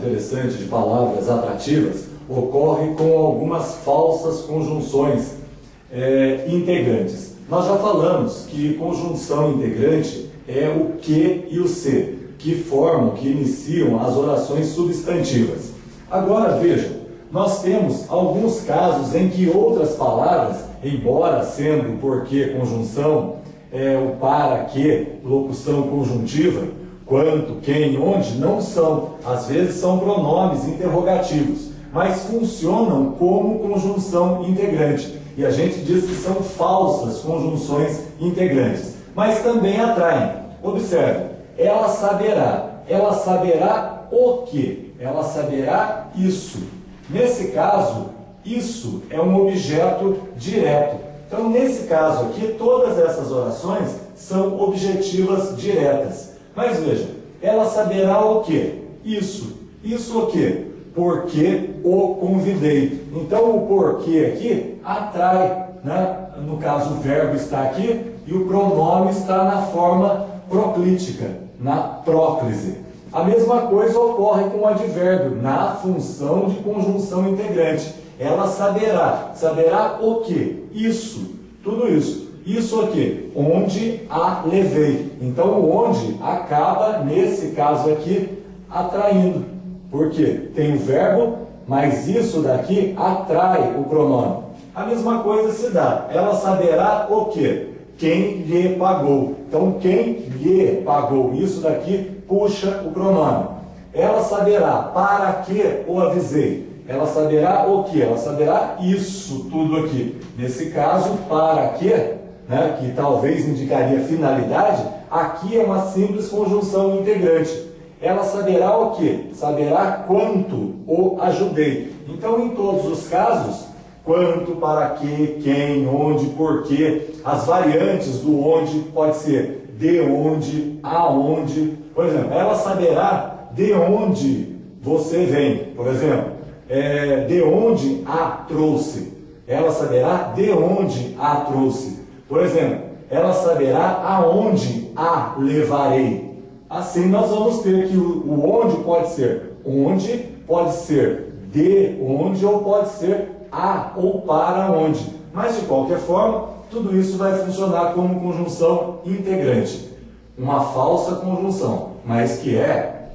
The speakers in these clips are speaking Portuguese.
interessante de palavras atrativas ocorre com algumas falsas conjunções integrantes. Nós já falamos que conjunção integrante é o que e o se, que formam, que iniciam as orações substantivas. Agora vejam, nós temos alguns casos em que outras palavras, embora sendo porque conjunção, o para, que, locução conjuntiva, quanto, quem, onde, não são. Às vezes são pronomes interrogativos, mas funcionam como conjunção integrante. E a gente diz que são falsas conjunções integrantes, mas também atraem. Observe, ela saberá o que? Ela saberá isso. Nesse caso, isso é um objeto direto. Então, nesse caso aqui, todas essas orações são objetivas diretas. Mas veja, ela saberá o que? Isso. Isso o que? Porque o convidei. Então, o porquê aqui atrai, né? No caso, o verbo está aqui e o pronome está na forma proclítica, na próclise. A mesma coisa ocorre com o advérbio, na função de conjunção integrante. Ela saberá. Saberá o que? Isso. Tudo isso. Isso aqui, onde a levei. Então, o onde acaba, nesse caso aqui, atraindo. Por quê? Tem o verbo, mas isso daqui atrai o pronome. A mesma coisa se dá. Ela saberá o quê? Quem lhe pagou. Então, quem lhe pagou. Isso daqui puxa o pronome. Ela saberá para que o avisei. Ela saberá o que? Ela saberá isso tudo aqui. Nesse caso, para que, né, que talvez indicaria finalidade, aqui é uma simples conjunção integrante. Ela saberá o que? Saberá quanto o ajudei. Então, em todos os casos, quanto, para que, quem, onde, porquê. As variantes do onde pode ser de onde, aonde. Por exemplo, ela saberá de onde você vem. Por exemplo, de onde a trouxe. Ela saberá de onde a trouxe. Por exemplo, ela saberá aonde a levarei. Assim nós vamos ter que o onde pode ser onde, pode ser de onde ou pode ser a ou para onde. Mas de qualquer forma, tudo isso vai funcionar como conjunção integrante. Uma falsa conjunção, mas que é,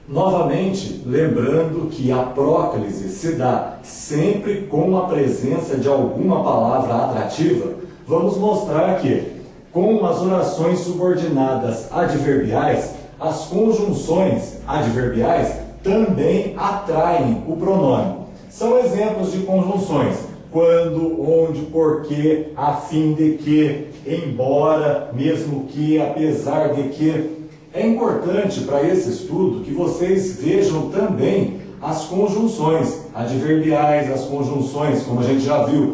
novamente, lembrando que a próclise se dá sempre com a presença de alguma palavra atrativa. Vamos mostrar que, com as orações subordinadas adverbiais, as conjunções adverbiais também atraem o pronome. São exemplos de conjunções: quando, onde, porquê, a fim de que, embora, mesmo que, apesar de que. É importante para esse estudo que vocês vejam também as conjunções adverbiais, as conjunções, como a gente já viu,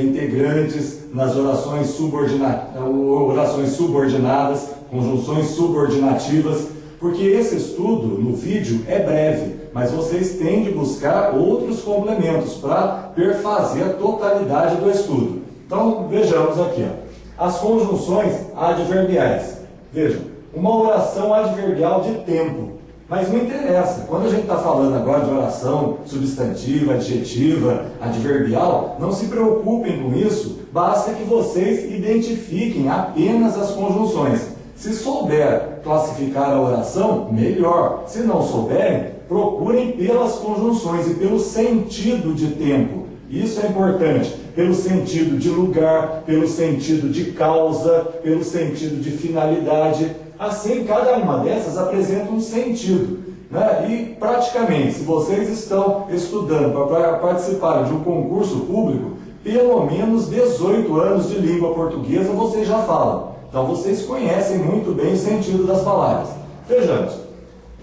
integrantes nas orações subordinadas, conjunções subordinativas, porque esse estudo no vídeo é breve, mas vocês têm de buscar outros complementos para perfazer a totalidade do estudo. Então, vejamos aqui, ó, as conjunções adverbiais. Vejam, uma oração adverbial de tempo. Mas não interessa. Quando a gente está falando agora de oração substantiva, adjetiva, adverbial, não se preocupem com isso. Basta que vocês identifiquem apenas as conjunções. Se souber classificar a oração, melhor. Se não souberem, procurem pelas conjunções e pelo sentido de tempo. Isso é importante. Pelo sentido de lugar, pelo sentido de causa, pelo sentido de finalidade. Assim, cada uma dessas apresenta um sentido, né? E, praticamente, se vocês estão estudando para participar de um concurso público, pelo menos 18 anos de língua portuguesa vocês já falam. Então, vocês conhecem muito bem o sentido das palavras. Vejamos.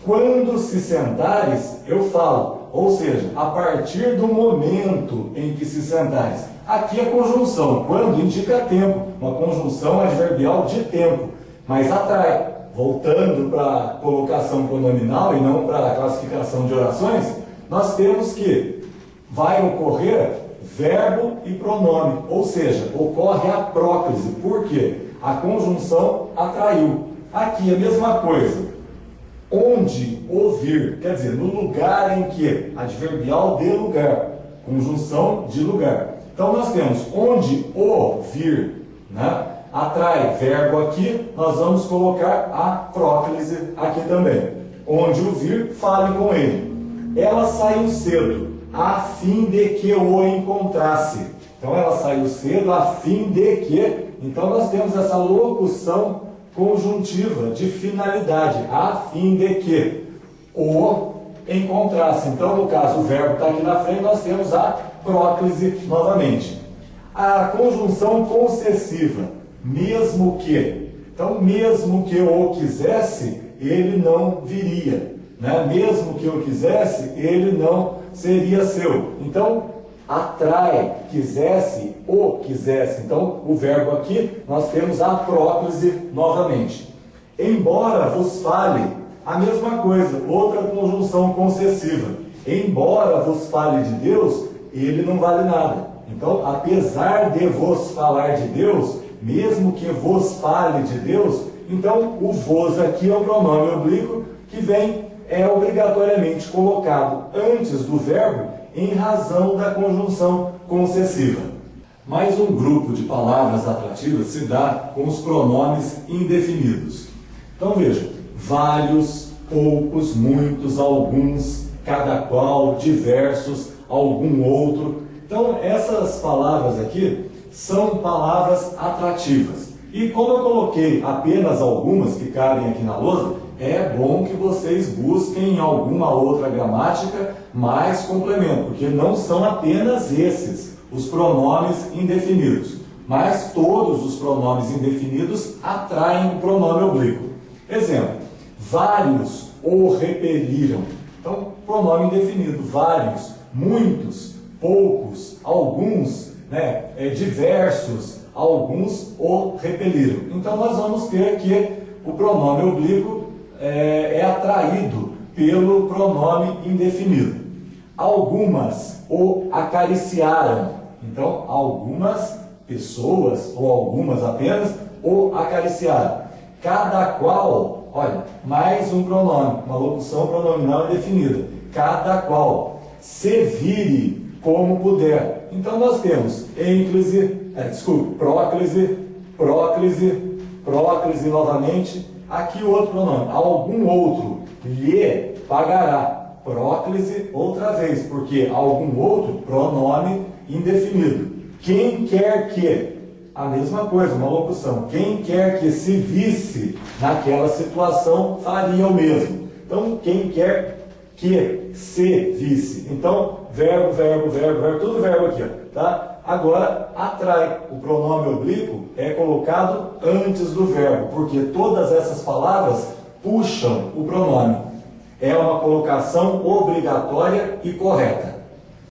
Quando se sentares, eu falo. Ou seja, a partir do momento em que se sentares. Aqui a conjunção. Quando indica tempo. Uma conjunção adverbial de tempo. Mas atrai. Voltando para a colocação pronominal e não para a classificação de orações, nós temos que vai ocorrer verbo e pronome, ou seja, ocorre a próclise. Por quê? A conjunção atraiu. Aqui a mesma coisa. onde o vir, quer dizer, no lugar em que, adverbial de lugar, conjunção de lugar. Então nós temos onde o vir, né, atrai verbo aqui, nós vamos colocar a próclise aqui também. Onde o vir, fale com ele. Ela saiu cedo, a fim de que o encontrasse. Então ela saiu cedo, a fim de que. Então nós temos essa locução conjuntiva de finalidade, a fim de que o encontrasse. Então, no caso, o verbo está aqui na frente, nós temos a próclise novamente. A conjunção concessiva, mesmo que. Então, mesmo que o quisesse, ele não viria. Né? Mesmo que o quisesse, ele não seria seu. Então, atrai, quisesse, o quisesse. Então, o verbo aqui, nós temos a próclise novamente. Embora vos fale, a mesma coisa, outra conjunção concessiva. Embora vos fale de Deus, ele não vale nada. Então, apesar de vos falar de Deus, mesmo que vos fale de Deus, então o vos aqui é o pronome oblíquo que vem obrigatoriamente colocado antes do verbo em razão da conjunção concessiva. Mais um grupo de palavras atrativas se dá com os pronomes indefinidos. Então veja, vários, poucos, muitos, alguns, cada qual, diversos, algum outro. Então essas palavras aqui são palavras atrativas. E como eu coloquei apenas algumas que cabem aqui na lousa, é bom que vocês busquem em alguma outra gramática mais complemento, porque não são apenas esses os pronomes indefinidos, mas todos os pronomes indefinidos atraem o pronome oblíquo. Exemplo, vários o repeliram. Então, pronome indefinido, vários, muitos, poucos, alguns, né, diversos, alguns o repeliram. Então, nós vamos ter que o pronome oblíquo é atraído pelo pronome indefinido. Algumas o acariciaram. Então, algumas pessoas, ou algumas apenas, o acariciaram. Cada qual, olha, mais um pronome, uma locução pronominal indefinida. Cada qual, se vire como puder. Então, nós temos próclise, próclise, próclise novamente. Aqui o outro pronome, algum outro lhe pagará. Próclise outra vez, porque algum outro pronome indefinido. Quem quer que, a mesma coisa, uma locução. Quem quer que se visse naquela situação faria o mesmo. Então, quem quer que se visse. Então, verbo, verbo, verbo, verbo, tudo verbo aqui, ó, tá? Agora, atrai. O pronome oblíquo é colocado antes do verbo, porque todas essas palavras puxam o pronome. É uma colocação obrigatória e correta.